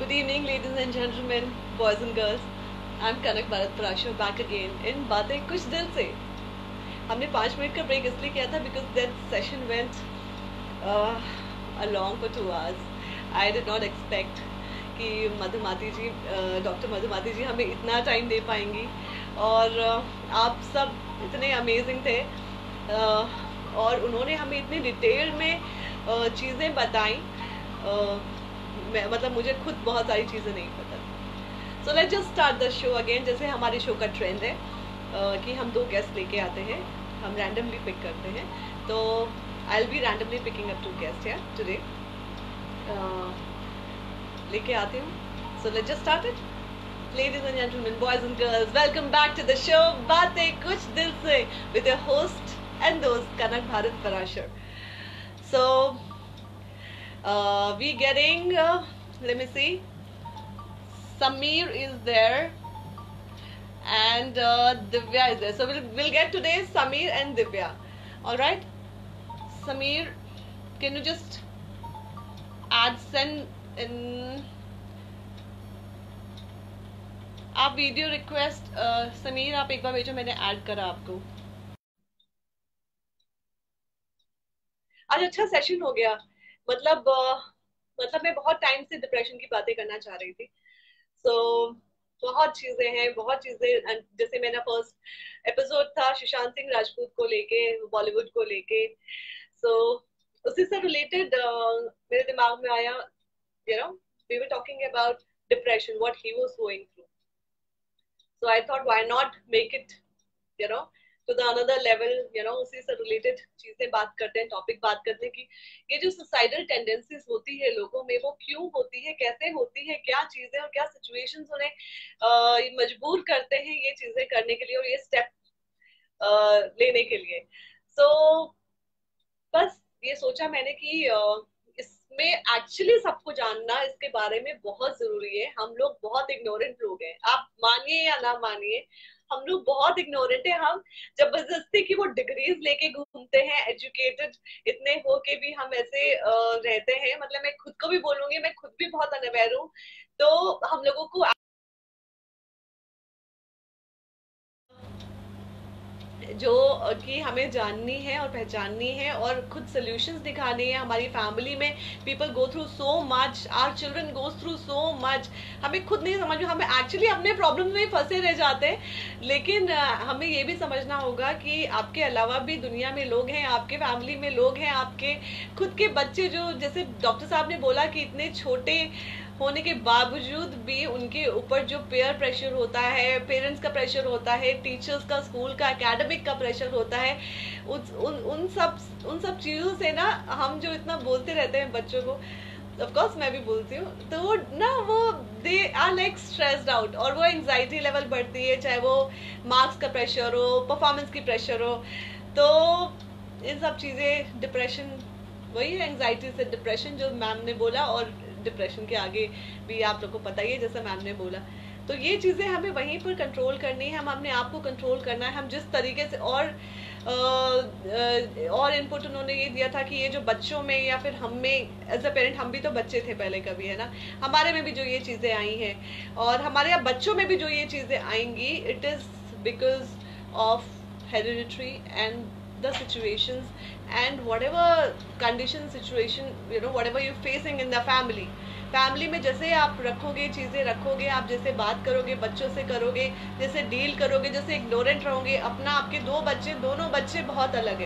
Good evening, ladies and gentlemen, boys and girls. I'm Kanak Bharat Parashar back again in बातें कुछ दिल से. हमने 5 मिनट का ब्रेक इसलिए किया था because that session went along for 2 hours. I did not expect कि मधुमाती जी, डॉक्टर मधुमाती जी हमें इतना टाइम दे पाएंगी और आप सब इतने अमेजिंग थे और उन्होंने हमें इतनी डिटेल में चीज़ें बताई. मतलब मुझे खुद बहुत सारी चीज़ें नहीं पता. So let's just start the show again. जैसे हमारे शो का ट्रेंड है कि हम 2 गेस्ट लेके आते हैं, हम रैंडमली पिक करते हैं. तो I will be randomly picking up 2 guest here today. लेके आती हूँ. So let's just start it. Ladies and gentlemen, boys and girls, welcome back to the show बातें कुछ दिल से with your host and host Kanak Bharat Parashar. So we getting let me see, Sameer is there and Divya is there. So we'll get today Sameer and Divya. All right, Sameer, can you just send in आप video request. Sameer आप एक बार भेजो, मैंने add करा आपको. आज अच्छा session हो गया. मतलब मैं बहुत टाइम से डिप्रेशन की बातें करना चाह रही थी. सो बहुत चीजें हैं, बहुत चीजें. जैसे मेरा फर्स्ट एपिसोड था सुशांत सिंह राजपूत को लेके, बॉलीवुड को लेके. सो उसी से रिलेटेड मेरे दिमाग में आया, we were talking about depression, what he was going through. So I thought, why not make it, to the another level, उसी से रिलेटेड चीजें बात करते हैं, टॉपिक बात करते हैं कि ये जो सुसाइडल टेंडेंसीज होती है लोगों में, वो क्यों होती है, कैसे होती है, क्या चीजें और क्या सिचुएशंस उन्हें मजबूर करते हैं ये चीजें करने के लिए और ये स्टेप लेने के लिए. सो बस ये सोचा मैंने कि इसमें एक्चुअली सबको जानना इसके बारे में बहुत जरूरी है. हम लोग बहुत इग्नोरेंट लोग हैं, आप मानिए या ना मानिए, हम लोग बहुत इग्नोरेंट है. हम जबरदस्ती की वो डिग्रीज लेके घूमते हैं, एजुकेटेड इतने हो के भी हम ऐसे रहते हैं. मतलब मैं खुद को भी बोलूंगी, मैं खुद भी बहुत अनअवेयर हूँ. तो हम लोगों को जो कि हमें जाननी है और पहचाननी है और खुद सोल्यूशंस दिखानी है. हमारी फैमिली में people go through so much, our children goes through so much. हमें खुद नहीं समझ में, हम एक्चुअली अपने प्रॉब्लम्स में फंसे रह जाते हैं. लेकिन हमें ये भी समझना होगा कि आपके अलावा भी दुनिया में लोग हैं, आपके फैमिली में लोग हैं, आपके खुद के बच्चे जो, जैसे डॉक्टर साहब ने बोला कि इतने छोटे होने के बावजूद भी उनके ऊपर जो पेयर प्रेशर होता है, पेरेंट्स का प्रेशर होता है, टीचर्स का, स्कूल का, एकेडमिक का प्रेशर होता है, उन सब चीज़ों से ना हम जो इतना बोलते रहते हैं बच्चों को, ऑफ कोर्स मैं भी बोलती हूँ, तो वो they are like stressed out और वो एंजाइटी लेवल बढ़ती है, चाहे वो मार्क्स का प्रेशर हो, परफॉर्मेंस की प्रेशर हो. तो इन सब चीज़ें, डिप्रेशन वही है, एंजाइटी से डिप्रेशन जो मैम ने बोला, और डिप्रेशन के आगे भी आप लोग को पता ही है जैसा मैम ने बोला. तो ये चीज़ें हमें वहीं पर कंट्रोल करनी है, हम अपने आप को कंट्रोल करना है. हम जिस तरीके से और इनपुट उन्होंने ये दिया था कि ये जो बच्चों में या फिर हम में एज अ पेरेंट, हम भी तो बच्चे थे पहले कभी, है ना, हमारे में भी जो ये चीज़ें आई हैं और हमारे यहाँ बच्चों में भी जो ये चीज़ें आएंगी, it is because of hereditary and the situations and whatever condition situation, whatever you're facing in the family में जैसे आप रखोगे, चीज़ें रखोगे, आप जैसे बात करोगे, बच्चों से करोगे, जैसे डील करोगे, जैसे इग्नोरेंट रहोगे. आपके 2 बच्चे, दोनों बच्चे बहुत अलग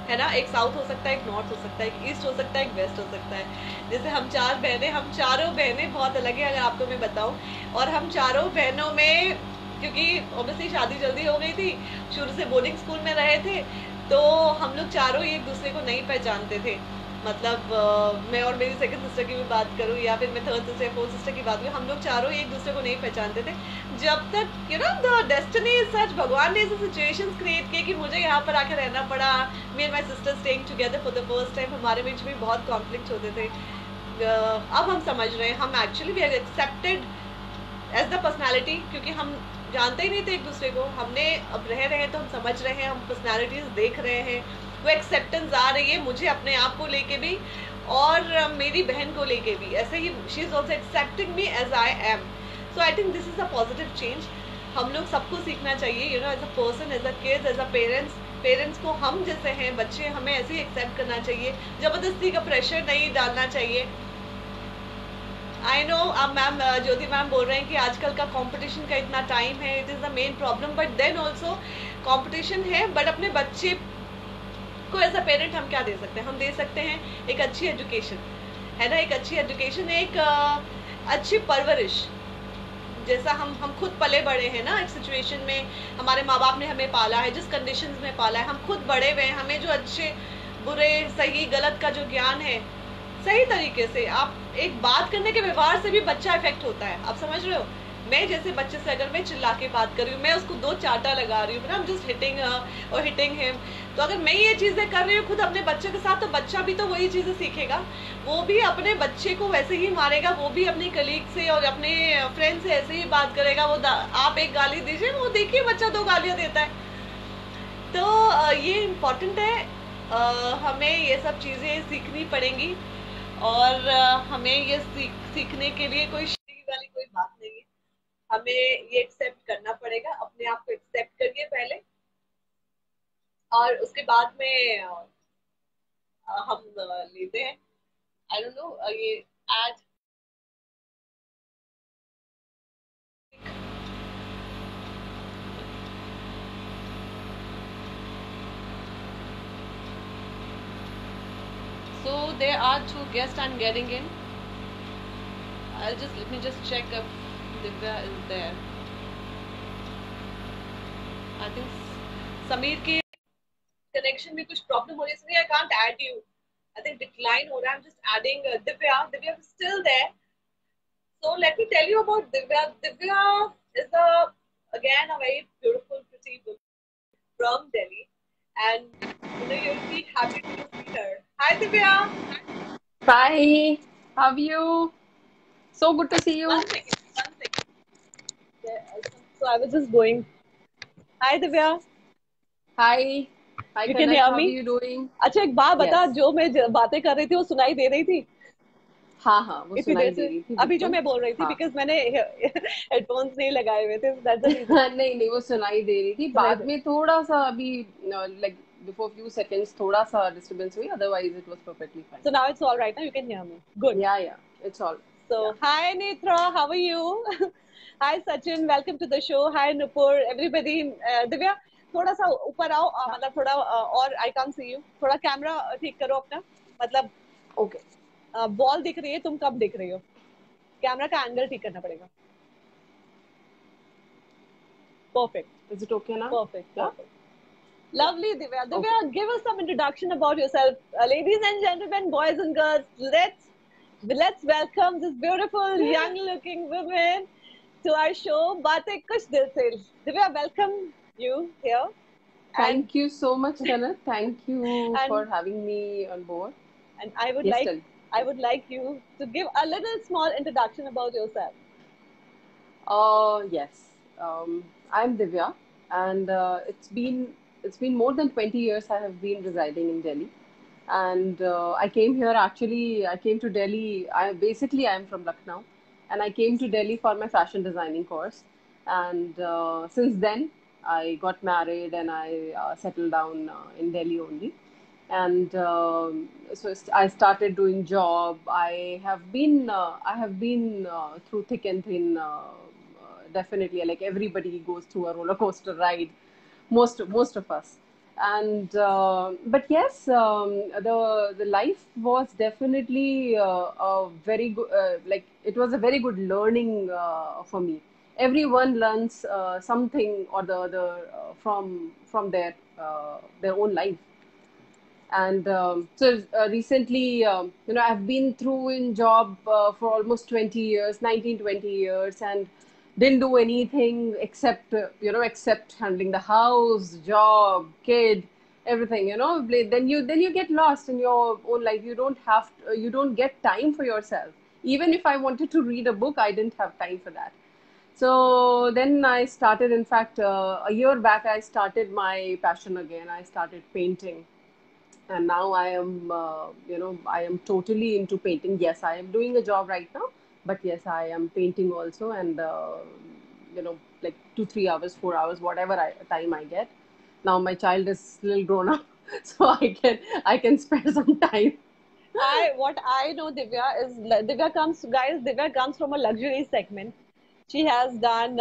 है ना. एक साउथ हो सकता है, एक नॉर्थ हो सकता है, एक ईस्ट हो सकता है, एक वेस्ट हो सकता है. जैसे हम 4 बहनें, हम चारों बहनें बहुत अलग है, अगर आपको मैं बताऊं. और हम चारों बहनों में, क्योंकि ऑब्वियसली शादी जल्दी हो गई थी, शुरू से बोर्डिंग स्कूल में रहे थे, तो हम लोग चारों एक दूसरे को नहीं पहचानते थे. मतलब मैं और मेरी सेकंड सिस्टर की भी बात करूं या फिर मैं थर्ड सिस्टर, फोर्थ सिस्टर की बात करूं, हम लोग चारों एक दूसरे को नहीं पहचानते थे. जब तक द डेस्टिनी इज सच, भगवान ने ऐसे सिचुएशंस क्रिएट किए कि मुझे यहाँ पर आकर रहना पड़ा. Me and my sister staying together for the first time. हमारे बीच में बहुत कॉन्फ्लिक्ट होते थे. अब हम समझ रहे हैं, हम actually we are accepted as the personality, क्योंकि हम जानते ही नहीं थे एक दूसरे को. हमने अब रह रहे हैं तो हम समझ रहे हैं, हम पर्सनैलिटीज देख रहे हैं, वो एक्सेप्टेंस आ रही है मुझे अपने आप को लेके भी और मेरी बहन को लेके भी ऐसे ही, she is also accepting me as I am. So I think this is a positive change. हम लोग सबको सीखना चाहिए, you know, as a person, as a kids, as a parents को हम जैसे हैं बच्चे, हमें ऐसे ही एक्सेप्ट करना चाहिए. जबरदस्ती का प्रेशर नहीं डालना चाहिए. आई नो अब मैम ज्योति मैम बोल रहे हैं कि आजकल का कंपटीशन का इतना टाइम है, it is the main problem. But then also competition है, बट अपने बच्चे को एज अ पेरेंट हम क्या दे सकते हैं? हम दे सकते हैं एक अच्छी एजुकेशन, है ना, एक अच्छी एजुकेशन, एक अच्छी परवरिश. जैसा हम खुद पले बड़े हैं ना, एक सिचुएशन में हमारे माँ बाप ने हमें पाला है, जिस कंडीशंस में पाला है, हम खुद बड़े हुए हैं, हमें जो अच्छे बुरे सही गलत का जो ज्ञान है, सही तरीके से आप एक बात करने के व्यवहार से भी बच्चा इफेक्ट होता है. आप समझ रहे हो? मैं जैसे बच्चे से अगर मैं चिल्ला के बात कर रही हूँ, मैं उसको 2 चाटा लगा रही हूँ ना, जस्ट हिटिंग और हिटिंग हिम. तो अगर मैं ये चीजें कर रही हूँ खुद अपने बच्चे के साथ, तो बच्चा भी तो वही चीजें सीखेगा. वो भी अपने बच्चे को वैसे ही मारेगा, वो भी अपने कलीग से और अपने फ्रेंड से ऐसे ही बात करेगा. वो आप एक गाली दीजिए, वो देखिए बच्चा 2 गालियां देता है. तो ये इम्पोर्टेंट है. हमें ये सब चीजें सीखनी पड़ेंगी, और हमें ये सीखने के लिए कोई शर्म वाली कोई बात नहीं है. हमें ये एक्सेप्ट करना पड़ेगा. अपने आप को एक्सेप्ट करिए पहले, और उसके बाद में हम लेते हैं. आई डोंट नो ये आज so there are 2 guests I'm getting in. Let me just check if Divya is there. I think Sameer की कनेक्शन में कुछ प्रॉब्लम हो रही है, इसलिए I can't add you. I think decline हो रहा है. I am just adding Divya is still there. So let me tell you about Divya. Divya is again a very beautiful, pretty woman from Delhi, and you know you'll be happy to see her. Hi Divya. Hi, how are you? So good to see you. One second, one second. So I was just going. Hi Divya. Hi. Hi, You can Kanak. hear How are me? you doing? अच्छा एक बात बता, Yes. जो मैं बातें कर रही थी वो सुनाई दे रही थी हाँ हाँ, वो इतनी सुनाई देर दे से? रही थी अभी जो बिल्कुल. मैं बोल रही थी, हाँ. बिकॉज मैंने हेडफोन्स नहीं लगाए हुए थे, दैट्स द रीजन. नहीं नहीं, वो सुनाई दे रही थी. सुनाई बाद दे. में थोड़ा सा अभी like before few seconds थोड़ा सा disturbance हुई. Otherwise it was perfectly fine. So now it's all right. Now you can hear me. Good. Yeah, it's all. So Yeah. hi Netra, how are you? Hi Sachin, welcome to the show. Hi Nupur, everybody. Divya, थोड़ा सा ऊपर आओ, मतलब थोड़ा और I can't see you. थोड़ा camera ठीक करो अपना, मतलब Okay. बॉल दिख रही है, तुम कब दिख रही हो? कैमरा का एंगल ठीक करना पड़ेगा. Perfect. Is it okay now? Perfect. Yeah. Perfect. Lovely, Divya. Divya, Okay. give us some introduction about yourself. Ladies and gentlemen, boys and girls, let's welcome this beautiful, young-looking woman to our show. Baatein Kuch Dil Se. Divya, welcome you here. Thank you so much, Kanak. Thank you for And having me on board. and Yes, tell. I would like you to give a little small introduction about yourself. Yes. I'm Divya, and it's been more than 20 years I have been residing in Delhi, and I came here actually. I came to Delhi. I'm from Lucknow, and I came to Delhi for my fashion designing course, and since then I got married and I settled down in Delhi only. And I started doing job. I have been through thick and thin. Definitely, like everybody goes through a roller coaster ride, most of us. And but yes, the life was definitely a very good. Like it was a very good learning for me. Everyone learns something or the other from their own life. And recently, I've been through in job for almost 20 years, 19, 20 years, and didn't do anything except except handling the house, job, kid, everything. Then you get lost in your own life. You don't get time for yourself. Even if I wanted to read a book, I didn't have time for that. So then I started, in fact, a year back, I started my passion again. I started painting. and now I am, I am totally into painting. Yes, I am doing a job right now, but yes, I am painting also, and like 2 3 hours, 4 hours, whatever time I get. Now my child is little grown up, so I can spare some time. What I know Divya is Divya comes from a luxury segment. She has done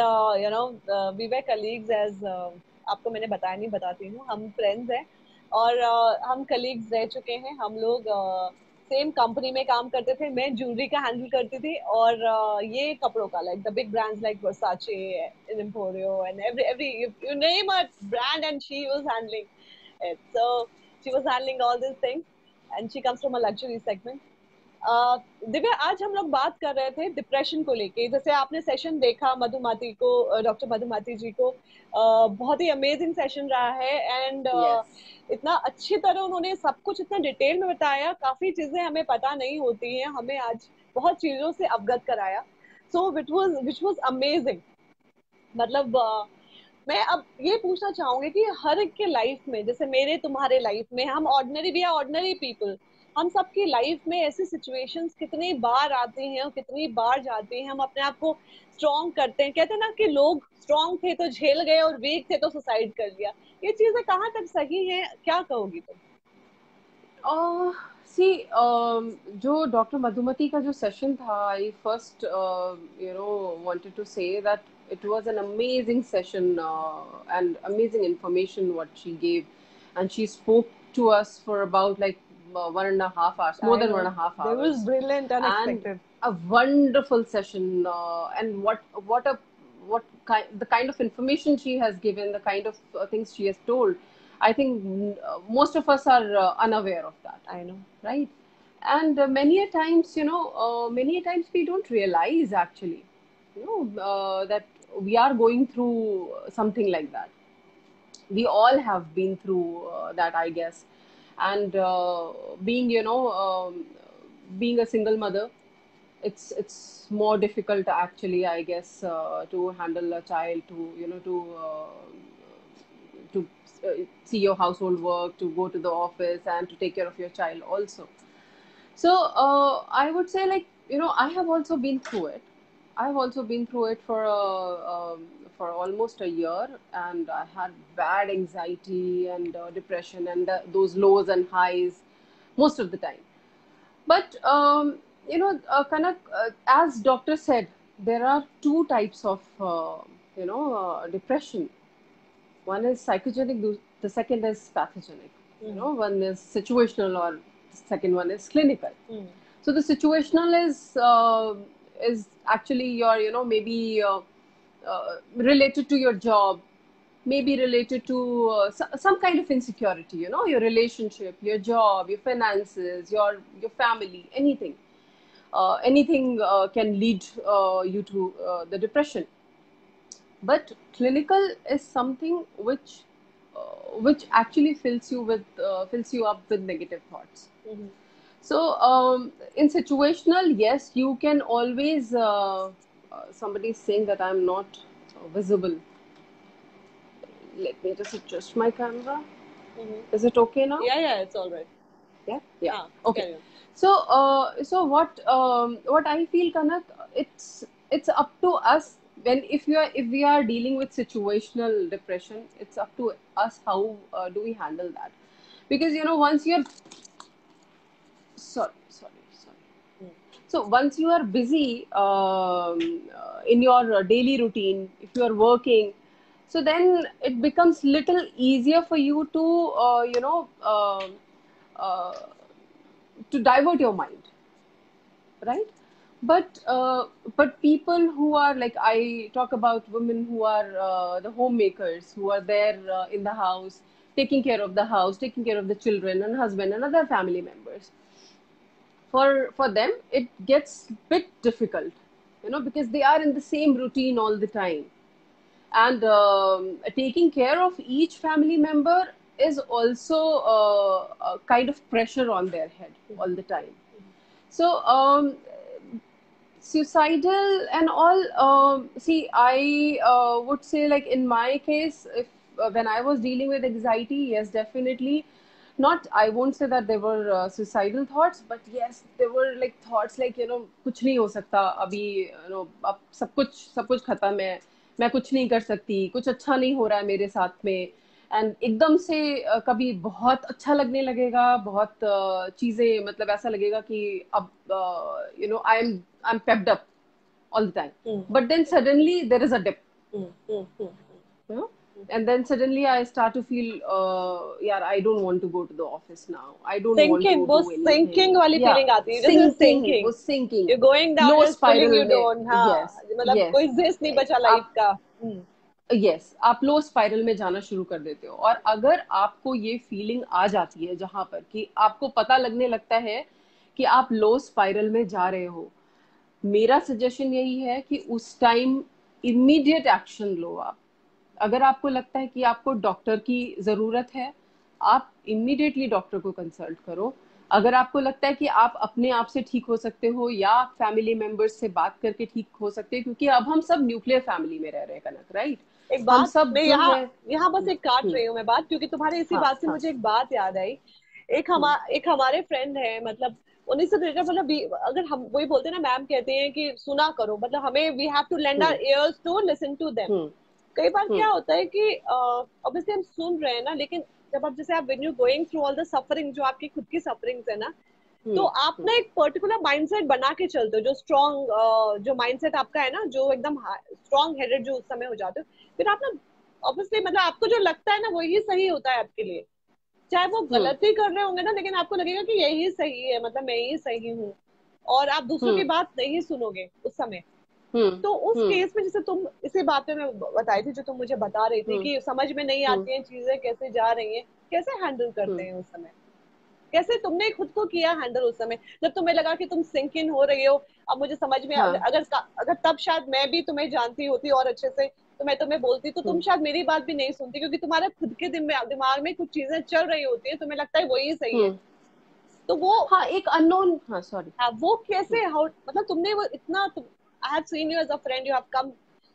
we were colleagues as आपको मैंने बताया नहीं बताती हूँ हम friends हैं और हम कलीग्स रह चुके हैं हम लोग सेम कंपनी में काम करते थे मैं ज्वेलरी का हैंडल करती थी और ये कपड़ों का like the big brands like Versace Emporio and every you name a brand and she was handling it. So she was handling all these things and she comes from a luxury segment. Divya आज हम लोग बात कर रहे थे depression को लेके जैसे आपने सेशन देखा मधुमाती को डॉक्टर मधुमाती जी को बहुत ही अमेजिंग सेशन रहा है एंड Yes. इतना अच्छी तरह उन्होंने सब कुछ इतना डिटेल में बताया काफी चीजें हमें पता नहीं होती हैं हमें आज बहुत चीजों से अवगत कराया सो विच वाज अमेजिंग मतलब मैं अब ये पूछना चाहूंगी कि हर एक के लाइफ में जैसे मेरे तुम्हारे लाइफ में हम ऑर्डिनरी भी ऑर्डिनरी पीपल हम सबकी लाइफ में ऐसी सिचुएशंस कितनी बार आती हैं और कितनी बार जाती हैं हम अपने आप को स्ट्रॉन्ग करते हैं कहते हैं ना कि लोग स्ट्रॉन्ग थे तो झेल गए और वीक थे तो सुसाइड कर लिया ये चीजें कहाँ तक सही है क्या कहोगी तुम Uh, See, जो डॉक्टर मधुमती का जो सेशन था, I first, wanted to say that it was an amazing session and amazing information what she gave, and she spoke to us for about like 1.5 hours, more I than one know. and a half That was hours, brilliant, and unexpected. a wonderful session. And what the kind of information she has given, the kind of things she has told. I think most of us are unaware of that, I know. right? And many a times we don't realize actually, that we are going through something like that. We all have been through that, I guess. And being, being a single mother, it's more difficult actually, I guess, to handle a child, to to see your household work, to go to the office, and to take care of your child also. So I would say, like, I have also been through it. I have also been through it for almost a year, and I had bad anxiety and depression and those lows and highs most of the time. But Kanak, as doctor said, there are two types of depression. One is psychogenic, the second is pathogenic. One is situational, or the second one is clinical. So the situational is actually your, maybe related to your job, maybe related to some kind of insecurity, your relationship, your job, your finances, your family, anything. Anything can lead you to the depression. But clinical is something which actually fills you up with negative thoughts. So in situational, yes, you can always somebody is saying that I'm not visible. Let me just adjust my camera. Is it okay now? Yeah, it's all right. Yeah. Okay. Carry on. So what I feel, Kanak, it's up to us. When if we are dealing with situational depression, it's up to us how do we handle that. Because once you're sorry. So once you are busy in your daily routine, if you are working, so then it becomes little easier for you to uh, to divert your mind, right? But people who are, like, I talk about women who are the homemakers, who are there in the house, taking care of the house, taking care of the children and husband and other family members. For them it gets bit difficult, because they are in the same routine all the time, and taking care of each family member is also a kind of pressure on their head all the time. So suicidal and all, see, I would say, like, in my case, if when I was dealing with anxiety, yes, definitely not, I won't say that they were suicidal thoughts, but yes, they were like thoughts like, कुछ नहीं हो सकता अभी, अब सब कुछ खत्म है, मैं कुछ नहीं कर सकती, कुछ अच्छा नहीं हो रहा है मेरे साथ में। एंड एकदम से कभी बहुत अच्छा लगने लगेगा, बहुत चीजें, मतलब ऐसा लगेगा कि अब I am पेप्ड up all the time. But then suddenly there is a dip. You know? And then suddenly I start to feel, yeah, I don't want to go to the office now. I don't want to Sinking, वो do anything. sinking वाली Yeah, feeling आती है, just you're sinking. वो sinking. You're going down, Low just pulling spiral you में, down. हाँ, yes, मतलब yes. कोई zest नहीं बचा लाइफ का। यस, आप लो स्पाइरल में जाना शुरू कर देते हो। और अगर आपको ये फीलिंग आ जाती है जहां पर कि आपको पता लगने लगता है कि आप लो स्पाइरल में जा रहे हो, मेरा सजेशन यही है कि उस टाइम इमीडिएट एक्शन लो आप। अगर आपको लगता है कि आपको डॉक्टर की जरूरत है, आप इमीडिएटली डॉक्टर को कंसल्ट करो। अगर आपको लगता है कि आप अपने आप से ठीक हो सकते हो या फैमिली मेंबर्स से बात करके ठीक हो सकते हैं, क्योंकि अब हम सब न्यूक्लियर फैमिली में रह रहे हैं कनक, राइट? एक हम बात सब मैं जो है, यहाँ बस एक काट रही हूँ मैं बात, क्योंकि तुम्हारे इसी हाँ बात से हाँ, मुझे एक बात याद आई। एक हमारे फ्रेंड है, मतलब उन्हीं से रिलेटेड, मतलब अगर हम वही बोलते हैं ना, मैम कहते हैं कि सुना करो, मतलब हमें we have to lend our ears to listen to them. कई बार क्या होता है कि ऑब्वियसली हम सुन रहे हैं ना, लेकिन जब आप जैसे आप when you going through all the suffering, जो आपकी खुद की सफरिंग्स है ना, तो आप ना एक पर्टिकुलर माइंडसेट बना के चलते हो, जो स्ट्रॉन्ग जो माइंडसेट आपका है ना, जो एकदम स्ट्रॉन्ग हेडेड जो उस समय हो जाते हो, फिर आप ना ऑब्वियसली मतलब आपको जो लगता है ना वही सही होता है आपके लिए, चाहे वो गलती कर रहे होंगे ना, लेकिन आपको लगेगा कि यही सही है, मतलब मैं ही सही हूँ, और आप दूसरों की बात नहीं सुनोगे उस समय। तो उस केस में जैसे तुम इसी बात पे मैं बताई थी, जो तुम मुझे बता रही थी कि समझ में नहीं आती हैं चीजें, कैसे जा रही हैं, कैसे हैंडल करते हैं उस समय, कैसे तुमने खुद को किया हैंडल उस समय जब तुम्हें लगा कि तुम सिंक इन हो रही हो? अब मुझे समझ में, अगर तब शायद मैं भी तुम्हें जानती होती और अच्छे से, तो मैं तुम्हें बोलती, तो तुम शायद मेरी बात भी नहीं सुनती, क्योंकि तुम्हारे खुद के दिमाग में कुछ चीजें चल रही होती है, तुम्हें लगता है वही सही है। तो वो, हाँ, एक अननोन, हाँ सॉरी, हाँ, वो कैसे, हाउ, मतलब तुमने वो इतना, I have seen you as a friend,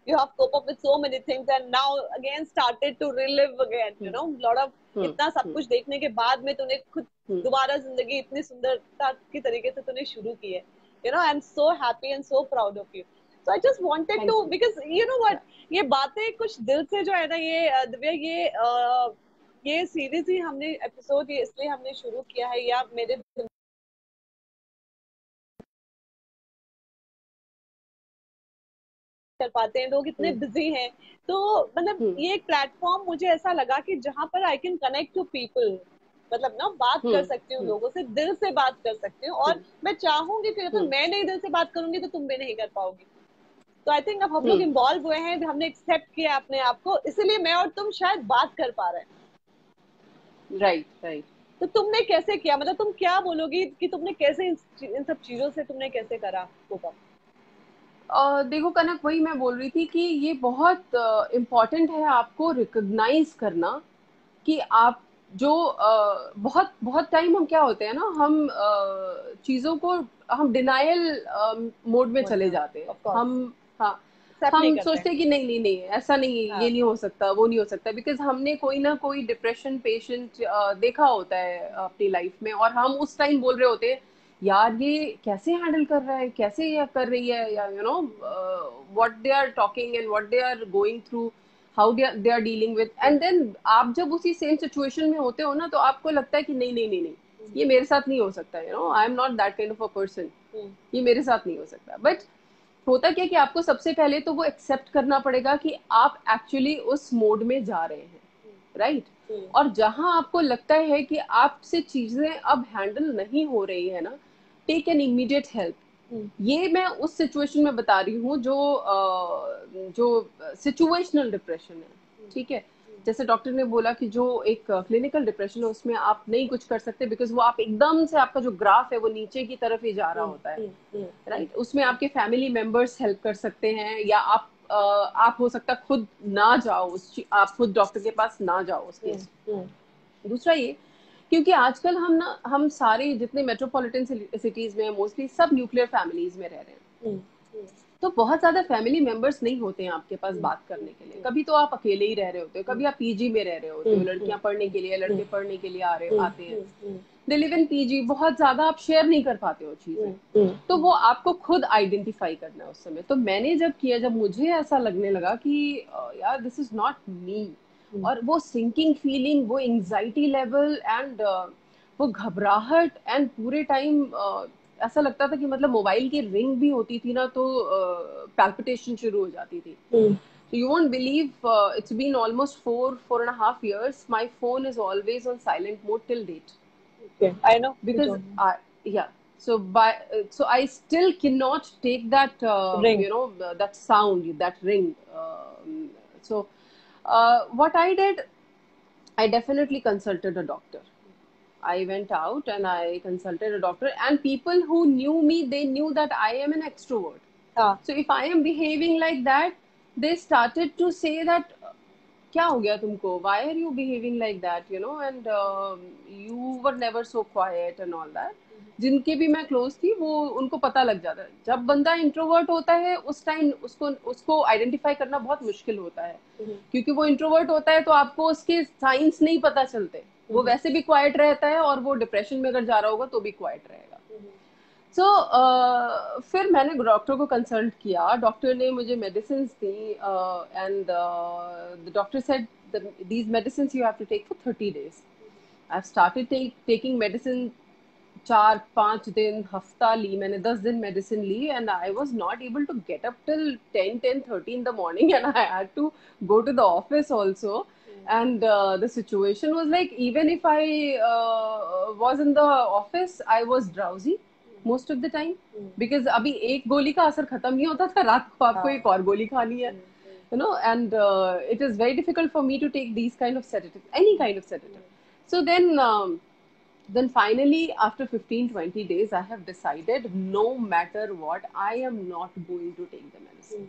you have cope up with so many things and now again started to relive again, you know, lot of, इतना सब कुछ देखने के बाद में तूने खुद दोबारा जिंदगी इतनी सुंदरता की तरीके से तूने शुरू की है, you know, I'm so happy and so proud of you. So I just wanted to, because you know what, ये बातें कुछ दिल से जो है ना, ये दिव्या, ये सीरीज ही हमने एपिसोड ये इसलिए हमने शुरू किया है, या मेरे कर पाते हैं, लोग इतने बिजी हैं, तो मतलब ये एक प्लेटफॉर्म मुझे ऐसा लगा कि जहां पर I can connect to people, मतलब ना बात कर सकती हूँ लोगों से, दिल से बात कर सकती हूँ, और मैं चाहूंगी कि अगर मैं नहीं दिल से बात करूंगी तो तुम भी नहीं कर पाओगी। तो आई थिंक अब हम लोग इन्वॉल्व हुए हैं, हमने एक्सेप्ट किया अपने आप को, इसीलिए मैं और तुम शायद बात कर पा रहे हैं। राइट। तो तुमने कैसे किया, मतलब तुम क्या बोलोगी कि तुमने कैसे इन सब चीजों से तुमने कैसे करा होगा? देखो कनक, वही मैं बोल रही थी कि ये बहुत इम्पोर्टेंट है आपको रिकॉग्नाइज करना कि आप जो बहुत बहुत टाइम हम क्या होते हैं ना, हम चीजों को, हम डिनायल मोड में चले जाते हैं, हम, हाँ, हम सोचते हैं कि नहीं नहीं नहीं, ऐसा नहीं, ये नहीं हो सकता, वो नहीं हो सकता, बिकॉज हमने कोई ना कोई डिप्रेशन पेशेंट देखा होता है अपनी लाइफ में, और हम उस टाइम बोल रहे होते हैं यार ये कैसे हैंडल कर रहा है, कैसे ये कर रही है, या you know what they are talking and what they are going through, how they are dealing with, and then आप जब उसी सेम सिचुएशन में होते हो ना, तो आपको लगता है कि नहीं नहीं नहीं नहीं, ये मेरे साथ नहीं हो सकता, you know, I am not that kind of a person, ये मेरे साथ नहीं हो सकता। बट होता क्या कि आपको सबसे पहले तो वो एक्सेप्ट करना पड़ेगा कि आप एक्चुअली उस मोड में जा रहे हैं, राइट? और जहां आपको लगता है कि आपसे चीजें अब हैंडल नहीं हो रही है ना, टेक एन इमीडिएट हेल्प। ये मैं उस सिचुएशन में बता रही हूँ जो सिचुएशनल डिप्रेशन है, ठीक है? जैसे डॉक्टर ने बोला कि जो एक क्लिनिकल डिप्रेशन है उसमें आप नहीं कुछ कर सकते, बिकॉज वो आप एकदम से, आपका जो ग्राफ है वो नीचे की तरफ ही जा रहा होता है, राइट? उसमें आपके फैमिली मेंबर्स हेल्प कर सकते हैं, या आप हो सकता खुद ना जाओ, आप खुद डॉक्टर के पास ना जाओ उस केस। दूसरा ये, क्योंकि आजकल हम सारे जितने मेट्रोपॉलिटन सिटीज में मोस्टली सब न्यूक्लियर फैमिलीज में रह रहे हैं, तो बहुत ज्यादा फैमिली मेंबर्स नहीं होते हैं आपके पास बात करने के लिए। कभी तो आप अकेले ही रह रहे होते हो, कभी आप पीजी में रह रहे होते हो, लड़कियां पढ़ने के लिए, लड़के पढ़ने के लिए आते हैं, दे लिव इन पीजी, बहुत ज्यादा आप शेयर नहीं कर पाते हो चीजें, तो वो आपको खुद आइडेंटिफाई करना है उस समय। तो मैंने जब किया, जब मुझे ऐसा लगने लगा कि यार दिस इज नॉट मी, और वो सिंकिंग फीलिंग, वो एंजाइटी लेवल एंड वो घबराहट, एंड पूरे टाइम ऐसा लगता था कि मतलब मोबाइल की रिंग भी होती थी ना तो पैल्पिटेशन शुरू हो जाती थी। So you won't believe, it's been almost 4.5 years. My phone is always on silent mode till date. Okay, I know. Because yeah. So I still cannot take that Ring. that sound, that ring. So what I did, I definitely consulted a doctor. I went out and I consulted a doctor, and people who knew me, they knew that I am an extrovert. So if I am behaving like that, they started to say that क्या हो गया तुमको, why are you behaving like that, and you were never so quiet and all that. जिनके भी मैं close थी वो, उनको पता लग जाता है। जब बंदा इंट्रोवर्ट होता है उस टाइम उसको आइडेंटिफाई करना बहुत मुश्किल होता है, क्योंकि वो इंट्रोवर्ट होता है तो आपको उसके साइंस नहीं पता चलते। वो वैसे भी क्वाइट रहता है, और वो डिप्रेशन में अगर जा रहा होगा तो भी क्वाइट रहेगा। फिर मैंने डॉक्टर को कंसल्ट किया, डॉक्टर ने मुझे मेडिसिन दी, and the doctor said these medicine you have to take for 30 days. I have started taking medicine, 4-5 दिन, हफ्ता ली मैंने, 10 दिन मेडिसिन ली, and I was not able to get up till 10-10:30 in the morning, and I had to go to the office also. And the situation was like, even if I was in the office, I was drowsy most of the time, because अभी एक गोली का असर खत्म नहीं होता था, रात को आपको एक और गोली खानी है, and it is very difficult for me to take these kind of sedatives, any kind of sedative. So then finally, after 15-20 days, I have decided, no matter what, I am not going to take the medicine.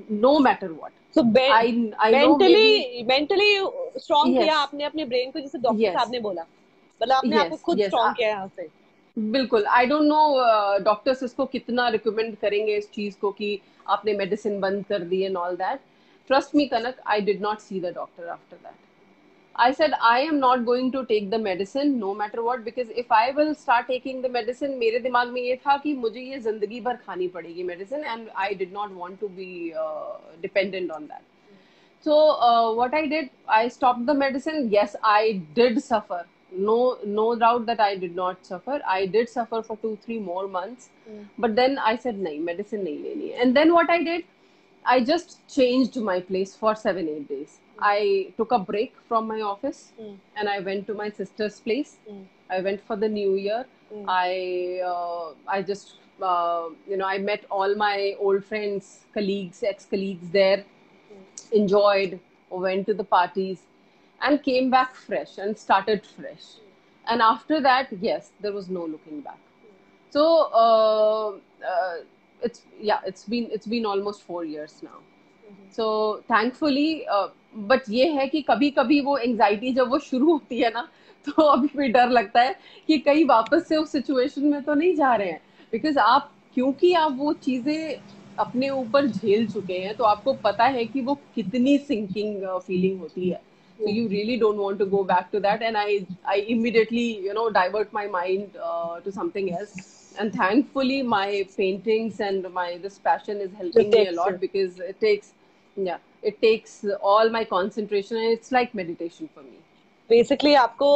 No matter what. So mentally strong Yes. किया आपने अपने brain को, जैसे doctor साहब ने बोला, मतलब आपने आपको खुद स्ट्रॉन्ग किया यहाँ से। बिल्कुल। आई डोंट नो डॉक्टर्स इसको कितना रिकमेंड करेंगे इस चीज को कि आपने मेडिसिन बंद कर दी and all that. Trust me Kanak, I did not see the doctor after that. I said I am not going to take the medicine no matter what, because if I will start taking the medicine, मेरे दिमाग में ये था कि मुझे ये जिंदगी भर खानी पड़ेगी medicine, and I did not want to be dependent on that. So what I did, I stopped the medicine. Yes, I did suffer. No doubt that I did not suffer. I did suffer for 2-3 more months, but then I said nahi, medicine nahi leni. And then what I did, I just changed my place for 7-8 days. I took a break from my office and I went to my sister's place. I went for the New Year. I just I met all my old friends, colleagues, ex-colleagues there, enjoyed, went to the parties, and came back fresh and started fresh. And after that, yes, there was no looking back. So it's been almost 4 years now. So thankfully, but ये है कि कभी कभी वो anxiety जब वो शुरू होती है ना, तो अभी भी डर लगता है कि कहीं वापस से उस सिचुएशन में तो नहीं जा रहे हैं, बिकॉज क्योंकि आप वो चीजें अपने ऊपर झेल चुके हैं, तो आपको पता है कि वो कितनी सिंकिंग फीलिंग होती है. So you really don't want to go back to that, and I immediately divert my mind to something else. And thankfully my paintings and this passion is helping me a lot, because it takes all my concentration, and it's like meditation for me. Basically आपको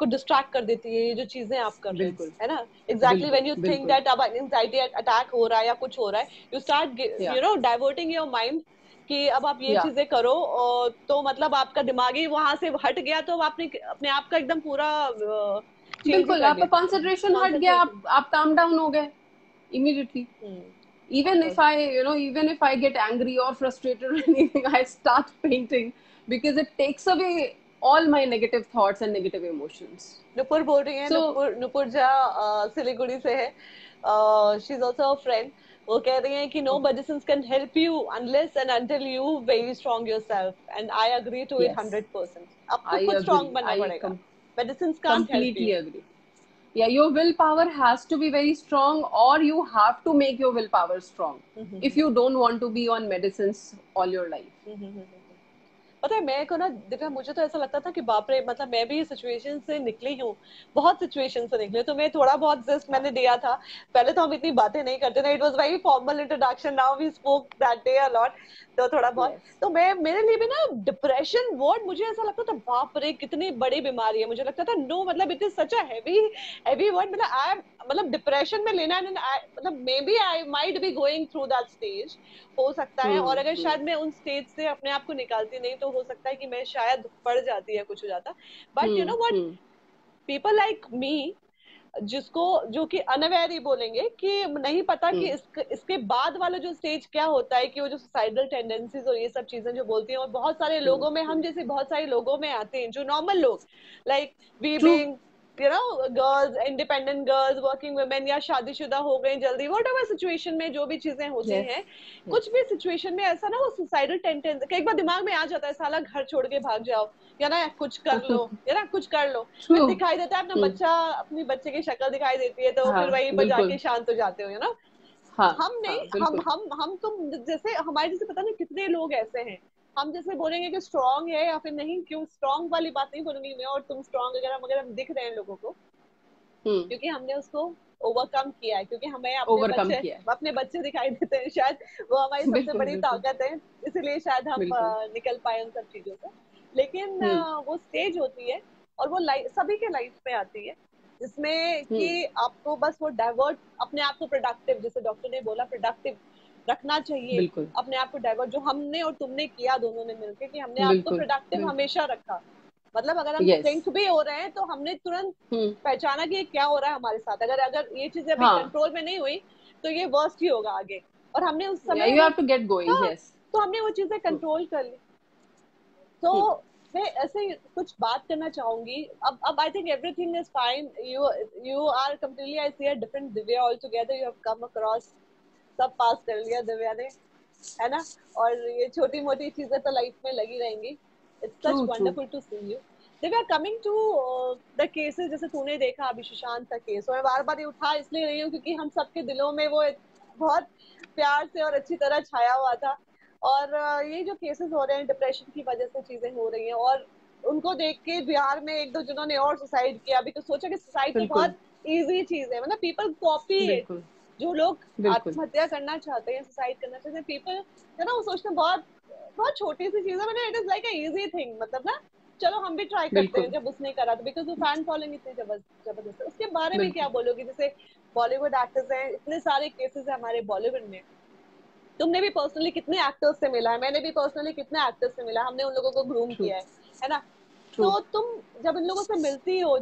distract कर देती है ये जो चीजें आप कर रहे हैं, है ना? Exactly. When you think that अब anxiety attack हो रहा है या कुछ हो रहा है, you start diverting your mind कि अब आप ये चीजें करो, तो मतलब आपका दिमाग ही वहां से हट गया, तो आपने अपने आप का एकदम पूरा बिल्कुल आपका कंसंट्रेशन हट गया, आप काम डाउन हो गए immediately. Even if I get angry or frustrated or anything, I start painting, because it takes away all my negative thoughts and negative emotions. Nupur बोल रही है, नुपुर झा सिलीगुड़ी से है, she is also a friend. वो कह रही हैं कि no medicines can help you unless and until you very strong yourself, and I agree to it 100%. आपको खुद strong बनना पड़ेगा. Medicines can't help you. Completely agree. Yeah, your willpower has to be very strong, or you have to make your willpower strong if you don't want to be on medicines all your life. पता है मैं को ना दिव्या, मुझे तो ऐसा लगता था कि बाप रे, मतलब मैं भी सिचुएशन से निकली हूँ, बहुत सिचुएशन से निकली, तो मैं थोड़ा बहुत जस्ट मैंने दिया था। पहले तो हम इतनी बातें नहीं करते थे, it was very formal introduction, now we spoke that day a lot, तो थोड़ा बहुत तो मैं, मेरे लिए भी ना डिप्रेशन वर्ड मुझे ऐसा लगता था बाप रे कितनी बड़ी बीमारी है, मुझे लगता था नो, मतलब it is such a heavy word, मतलब आई मतलब डिप्रेशन में लेना, मतलब maybe I might be going through that stage, हो सकता है। और अगर शायद मैं उन स्टेज से अपने आप को निकालती नहीं तो हो सकता है कि मैं शायद पड़ जाती या कुछ हो जाता, but you know what, people like me जिसको, जो कि अनअवेयर ही बोलेंगे कि नहीं पता कि इसके बाद वाला जो स्टेज क्या होता है, कि वो जो सुसाइडल टेंडेंसीज और ये सब चीजें जो बोलती हैं, और बहुत सारे लोगों में, हम जैसे बहुत सारे लोगों में आते हैं जो नॉर्मल लोग, like we being you know girls, independent girls, working women, या शादीशुदा हो गई जल्दी, व्हाटएवर सिचुएशन में जो भी चीजें होती हैं, कुछ भी सिचुएशन में ऐसा ना वो सुसाइडल टेंडेंसी एक बार दिमाग में आ जाता है, साला घर छोड़ के भाग जाओ, या ना कुछ कर लो, या ना कुछ कर लो, फिर दिखाई देता है अपना बच्चा, अपनी बच्चे की शक्ल दिखाई देती है, तो फिर वहीं पर जाके शांत हो जाते हो, यू नो। हम नहीं, हम तुम जैसे, हमारे जैसे पता नहीं कितने लोग ऐसे हैं, हम जैसे बोलेंगे कि स्ट्रांग है या फिर नहीं, क्यों स्ट्रांग वाली बात नहीं बोलूंगी मैं और तुम स्ट्रांग, अगर हम दिख रहे हैं लोगों को, क्योंकि हमने उसको ओवरकम किया है, क्योंकि हमें अपने बच्चे दिखाई देते हैं, शायद वो हमारी सबसे बड़ी ताकत है, इसलिए शायद हम निकल पाए उन सब चीजों से। लेकिन वो स्टेज होती है और वो सभी के लाइफ में आती है, जिसमें कि आपको बस वो डाइवर्ट, अपने आप को प्रोडक्टिव, जैसे डॉक्टर ने बोला प्रोडक्टिव रखना चाहिए, अपने आप को डाइवर्ट, जो हमने और तुमने किया दोनों ने मिलकर, कि हमने आपको प्रोडक्टिव हमेशा रखा, मतलब अगर हम थिंक भी हो रहे हैं तो हमने तुरंत पहचाना कि क्या हो रहा है हमारे साथ, अगर ये चीजें अभी कंट्रोल में नहीं हुई तो ये वर्स्ट ही होगा आगे, और हमने उस समय तो हमने वो चीजें कंट्रोल कर ली। तो मैं ऐसे कुछ बात करना चाहूंगी, अब I think everything is fine, you are completely, I see a different Divya altogether, you have come across, सब पास कर लिया दिव्या ने, है ना, और ये छोटी मोटी चीजें तो लाइफ में लगी रहेंगी। It's such wonderful to see you. Divya, coming to the cases, जैसे तूने देखा अभी सुशांत का केस, और बार बार ये उठा इसलिए रही हूँ क्योंकि हम सबके दिलों में वो बहुत प्यार से और अच्छी तरह छाया हुआ था, और ये जो केसेस हो रहे हैं डिप्रेशन की वजह से चीजें हो रही हैं, और उनको देख के बिहार में एक दो जिन्होंने और सुसाइड किया, अभी तो सोचा कि सुसाइड तो बहुत इजी चीज है, मतलब पीपल कॉपी इट, जो लोग आत्महत्या करना चाहते हैं, सुसाइड करना चाहते हैं, पीपल है ना, वो सोचते हैं बहुत बहुत छोटी सी चीज है, मैंने it is like a easy thing, मतलब ना चलो हम भी ट्राई करते हैं, जब उसने करा तो, बिकॉज वो फैन फॉलोइंग इतनी जबरदस्त है। उसके बारे में क्या बोलोगी, जैसे बॉलीवुड एक्टर्स हैं, इतने सारे केसेस है हमारे बॉलीवुड में, तुमने भी पर्सनली कितने एक्टर्स से मिला है, मैंने भी पर्सनली कितने एक्टर्स से मिला, हमने उन लोगों को ग्रूम किया है ना, तो तुम जब इन लोगों से मिलती हो,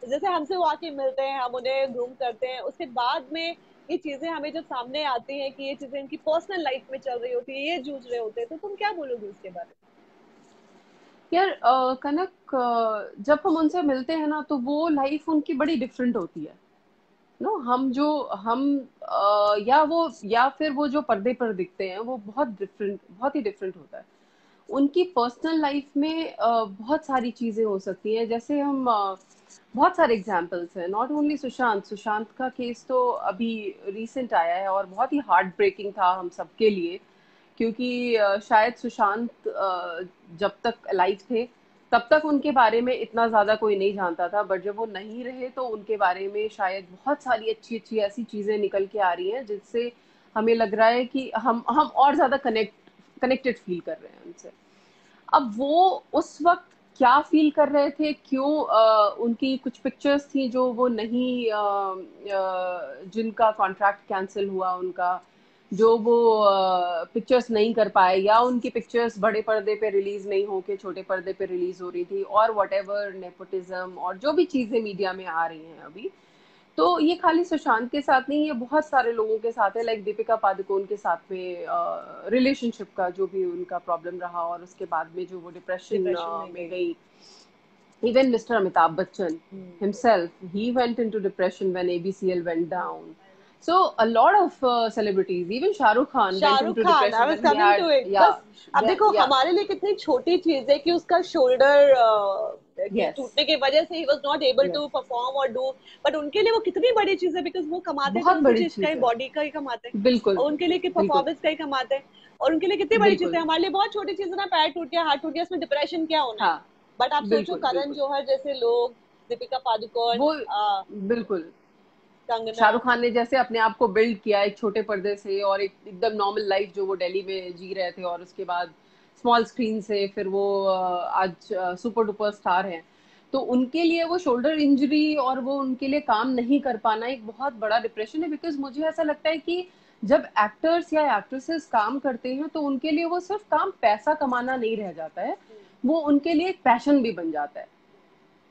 जैसे हमसे वो आके मिलते हैं, हम उन्हें ग्रूम करते हैं, उसके बाद में ये चीजें हमें जब सामने आती हैं कि ये चीजें इनकी पर्सनल लाइफ में चल रही होती है, ये जूझ रहे होते हैं, तो तुम क्या बोलोगे उसके बारे में? यार कनक, जब हम उनसे मिलते हैं ना तो वो लाइफ उनकी बड़ी डिफरेंट होती है, नो, या फिर वो जो पर्दे पर दिखते हैं वो बहुत ही डिफरेंट होता है। उनकी पर्सनल लाइफ में बहुत सारी चीजें हो सकती हैं, जैसे हम बहुत सारे एग्जाम्पल्स हैं, नॉट ओनली सुशांत का केस तो अभी रिसेंट आया है और बहुत ही हार्ट ब्रेकिंग था हम सबके लिए, क्योंकि शायद सुशांत जब तक अलाइव थे तब तक उनके बारे में इतना ज़्यादा कोई नहीं जानता था, बट जब वो नहीं रहे तो उनके बारे में शायद बहुत सारी अच्छी अच्छी ऐसी चीज़ें निकल के आ रही हैं जिससे हमें लग रहा है कि हम और ज़्यादा कनेक्टेड फील कर रहे हैं उनसे। अब वो उस वक्त क्या फील कर रहे थे, क्यों उनकी कुछ पिक्चर्स थी जो वो नहीं जिनका कॉन्ट्रैक्ट कैंसिल हुआ उनका, जो वो पिक्चर्स नहीं कर पाए, या उनकी पिक्चर्स बड़े पर्दे पे रिलीज नहीं होके छोटे पर्दे पे रिलीज हो रही थी, और व्हाटएवर नेपोटिज्म और जो भी चीजें मीडिया में आ रही हैं अभी, तो ये खाली सुशांत के साथ नहीं, ये बहुत सारे लोगों के साथ है, लाइक दीपिका पादुकोण के साथ में रिलेशनशिप का जो भी उनका प्रॉब्लम रहा और उसके बाद में जो वो डिप्रेशन में गई। Even mister Amitabh Bachchan himself, he went into depression when ABCL went down. So a lot of celebrities, even Shahrukh Khan went into depression. I was coming to it. बस अब देखो हमारे लिए कितनी छोटी चीज है कि उसका शोल्डर टूटने की वजह से ही was not able to perform और डू, बट उनके लिए वो कितनी बड़ी चीज है, बिकॉज वो कमाते तो उसी चीज का ही, बॉडी का ही कमाते हैं, बिल्कुल, और उनके लिए परफॉर्मेंस का ही कमाते हैं, और उनके लिए कितनी बड़ी चीज है। हमारे लिए बहुत छोटी चीज है ना, पैर टूट गया, हाथ टूट गया, इसमें डिप्रेशन क्या होना है, बट आप सोचो करण जौहर जैसे लोग, दीपिका पादुकोण, वो बिल्कुल कंगना, शाहरुख खान ने जैसे अपने आप को बिल्ड किया एक छोटे पर्दे से, और एक एकदम नॉर्मल लाइफ जो वो दिल्ली में जी रहे थे, और उसके बाद स्मॉल स्क्रीन से फिर वो आज सुपर डुपर स्टार हैं, तो उनके लिए वो शोल्डर इंजरी और वो उनके लिए काम नहीं कर पाना एक बहुत बड़ा डिप्रेशन है। बिकॉज मुझे ऐसा लगता है कि जब एक्टर्स या एक्ट्रेसेस काम करते हैं तो उनके लिए वो सिर्फ काम पैसा कमाना नहीं रह जाता है, वो उनके लिए एक पैशन भी बन जाता है।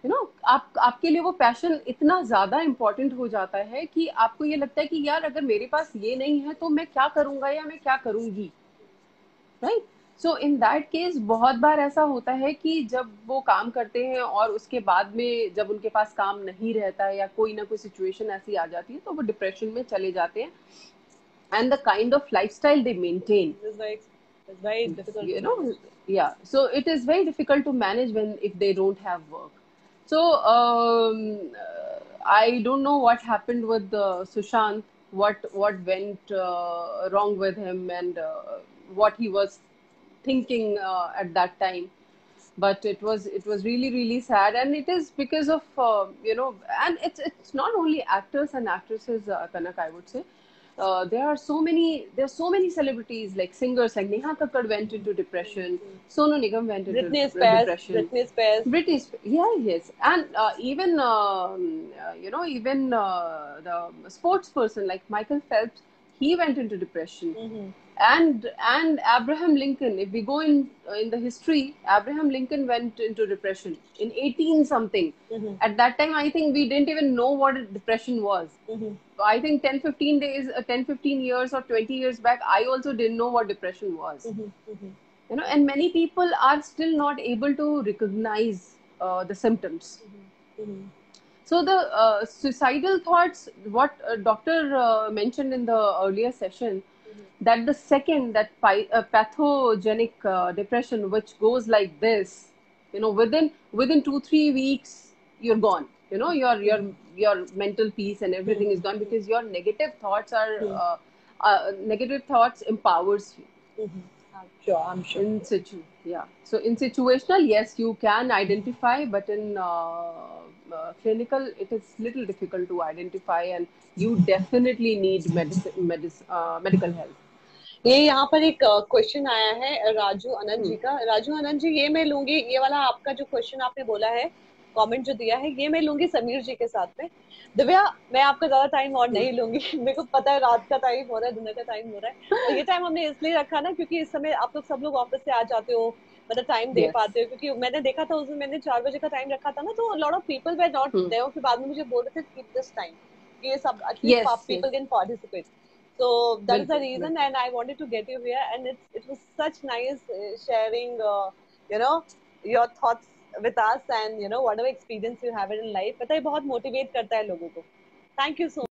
यू नो आपके लिए वो पैशन इतना ज्यादा इम्पोर्टेंट हो जाता है कि आपको ये लगता है कि यार अगर मेरे पास ये नहीं है तो मैं क्या करूंगा या मैं क्या करूंगी, right. So in that case बहुत बार ऐसा होता है कि जब वो काम करते हैं और उसके बाद में जब उनके पास काम नहीं रहता है या कोई ना कोई सिचुएशन ऐसी आ जाती है तो वो डिप्रेशन में चले जाते हैं, and the kind of lifestyle they maintain is very difficult you to know manage. Yeah, so it is very difficult to manage when if they don't have work. So I don't know what happened with Sushant, what went wrong with him, and what he was thinking at that time, but it was really really sad, and it is because of and it's not only actors and actresses, Kanak, I would say. There are so many celebrities, like singers like Neha Kakkar went into depression, Sonu Nigam went into depression, Britney Spears, yeah, yes, and even the sports person like Michael Phelps, he went into depression. And Abraham Lincoln, if we go in the history, Abraham Lincoln went into depression in 18 something. At that time, I think we didn't even know what depression was. I think 10-15 years or 20 years back, I also didn't know what depression was. And many people are still not able to recognize the symptoms. So the suicidal thoughts, what doctor mentioned in the earlier session, that the second that pathogenic depression, which goes like this, within 2-3 weeks you're gone. Your mental peace and everything is gone, because your negative thoughts are negative thoughts empowers you. I'm sure. So in situational, yes, you can identify, but in clinical, it is little difficult to identify, and you definitely need medical help. ये यहाँ पर एक question आया है राजू आनंद जी का। राजू आनंद जी, ये मैं लूंगी, ये वाला आपका जो क्वेश्चन आपने बोला है, कमेंट जो दिया है, ये मैं लूंगी समीर जी के साथ में। दिव्या, मैं आपका ज्यादा टाइम और नहीं लूंगी, मेरे को पता है रात का टाइम हो रहा है, दिन का टाइम हो रहा है, और ये टाइम हमने इसलिए रखा ना क्योंकि इस समय आप लोग सब लोग ऑफिस से आ जाते हो, मतलब टाइम दे पाते हो, क्योंकि मैंने देखा था उस दिन मैंने 4 बजे का टाइम रखा था ना, तो lot of people were not there, फिर बाद में मुझे बोल रहे थे कीप दिस टाइम, ये सब at least people can participate. So that is the reason, and I wanted to get you here, and it was such nice sharing, your thoughts with us, and whatever experience you have in life. पता है बहुत motivate करता है लोगों को. Thank you so much.